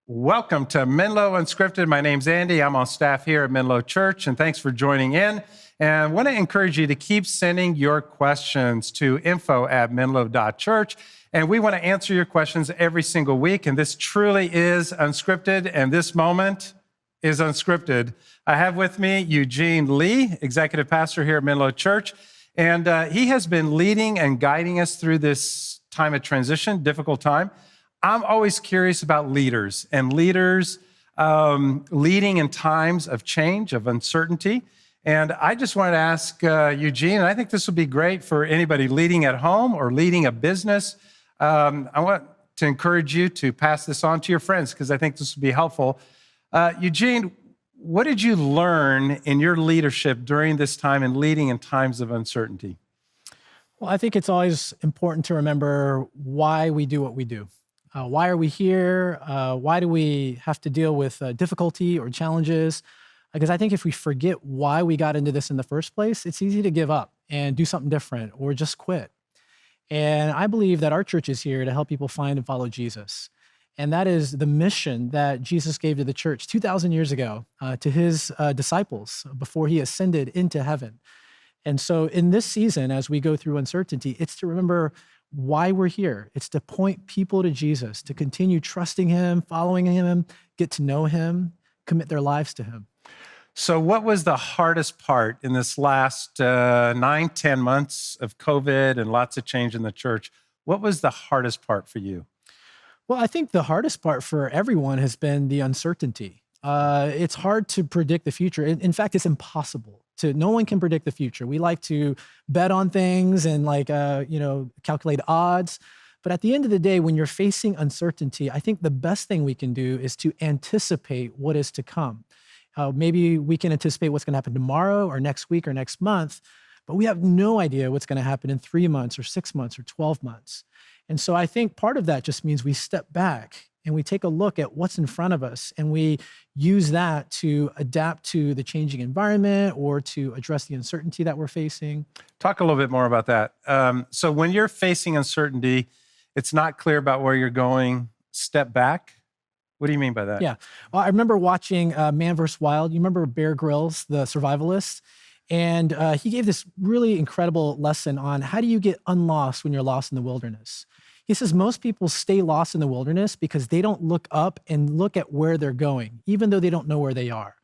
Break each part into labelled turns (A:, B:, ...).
A: Welcome to Menlo Unscripted. My name's Andy. I'm on staff here at Menlo Church, and thanks for joining in. And I want to encourage you to keep sending your questions to info@menlo.church. And we want to answer your questions every single week. And this truly is unscripted, and this moment is unscripted. I have with me Eugene Lee, executive pastor here at Menlo Church. And he has been leading and guiding us through this time of transition, difficult time. I'm always curious about leaders and leaders leading in times of change, of uncertainty. And I just wanted to ask Eugene, and I think this would be great for anybody leading at home or leading a business. I want to encourage you to pass this on to your friends because I think this would be helpful. Eugene, what did you learn in your leadership during this time and leading in times of uncertainty?
B: Well, I think it's always important to remember why we do what we do. Why are we here? Why do we have to deal with difficulty or challenges? Because I think if we forget why we got into this in the first place, it's easy to give up and do something different or just quit. And I believe that our church is here to help people find and follow Jesus. And that is the mission that Jesus gave to the church 2,000 years ago to his disciples before he ascended into heaven. And so in this season, as we go through uncertainty, it's to remember why we're here. It's to point people to Jesus, to continue trusting him, following him, get to know him, commit their lives to him.
A: So what was the hardest part in this last 9-10 months of COVID and lots of change in the church? What was the hardest part for you?
B: Well, I think the hardest part for everyone has been the uncertainty. It's hard to predict the future. In fact, it's impossible. No one can predict the future. We like to bet on things and calculate odds. But at the end of the day, when you're facing uncertainty, I think the best thing we can do is to anticipate what is to come. Maybe we can anticipate what's going to happen tomorrow or next week or next month, but we have no idea what's going to happen in 3 months or 6 months or 12 months. And so I think part of that just means we step back and we take a look at what's in front of us and we use that to adapt to the changing environment or to address the uncertainty that we're facing.
A: Talk a little bit more about that. So when you're facing uncertainty, it's not clear about where you're going, step back. What do you mean by that?
B: Yeah. Well, I remember watching Man vs. Wild. You remember Bear Grylls, the survivalist? And he gave this really incredible lesson on how do you get unlost when you're lost in the wilderness. He says most people stay lost in the wilderness because they don't look up and look at where they're going, even though they don't know where they are.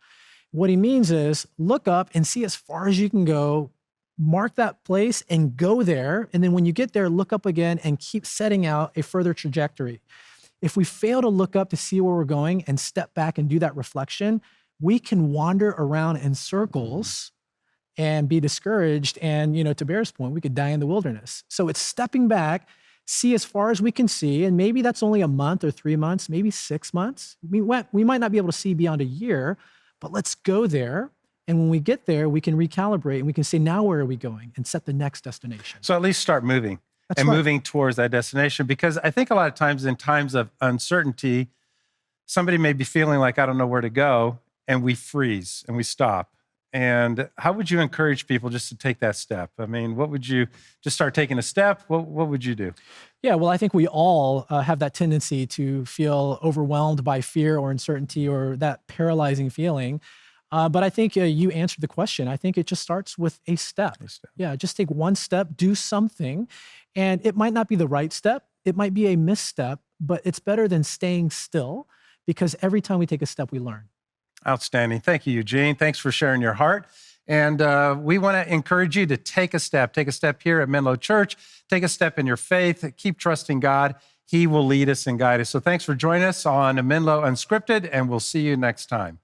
B: What he means is look up and see as far as you can go, mark that place and go there. And then when you get there, look up again and keep setting out a further trajectory. If we fail to look up to see where we're going and step back and do that reflection, we can wander around in circles and be discouraged. And, to Bear's point, we could die in the wilderness. So it's stepping back, see as far as we can see, and maybe that's only a month or 3 months, maybe 6 months. We might not be able to see beyond a year, but let's go there. And when we get there, we can recalibrate and we can say, now where are we going? And set the next destination.
A: So at least start moving.
B: That's
A: and
B: right.
A: Moving towards that destination. Because I think a lot of times in times of uncertainty, somebody may be feeling like, I don't know where to go, and we freeze and we stop. And how would you encourage people just to take that step? I mean, what would you just start taking a step? What would you do?
B: Yeah, well, I think we all have that tendency to feel overwhelmed by fear or uncertainty or that paralyzing feeling. But I think you answered the question. I think it just starts with a step. Yeah, just take one step, do something. And it might not be the right step. It might be a misstep, but it's better than staying still because every time we take a step, we learn.
A: Outstanding. Thank you, Eugene. Thanks for sharing your heart. And we want to encourage you to take a step. Take a step here at Menlo Church. Take a step in your faith. Keep trusting God. He will lead us and guide us. So thanks for joining us on Menlo Unscripted, and we'll see you next time.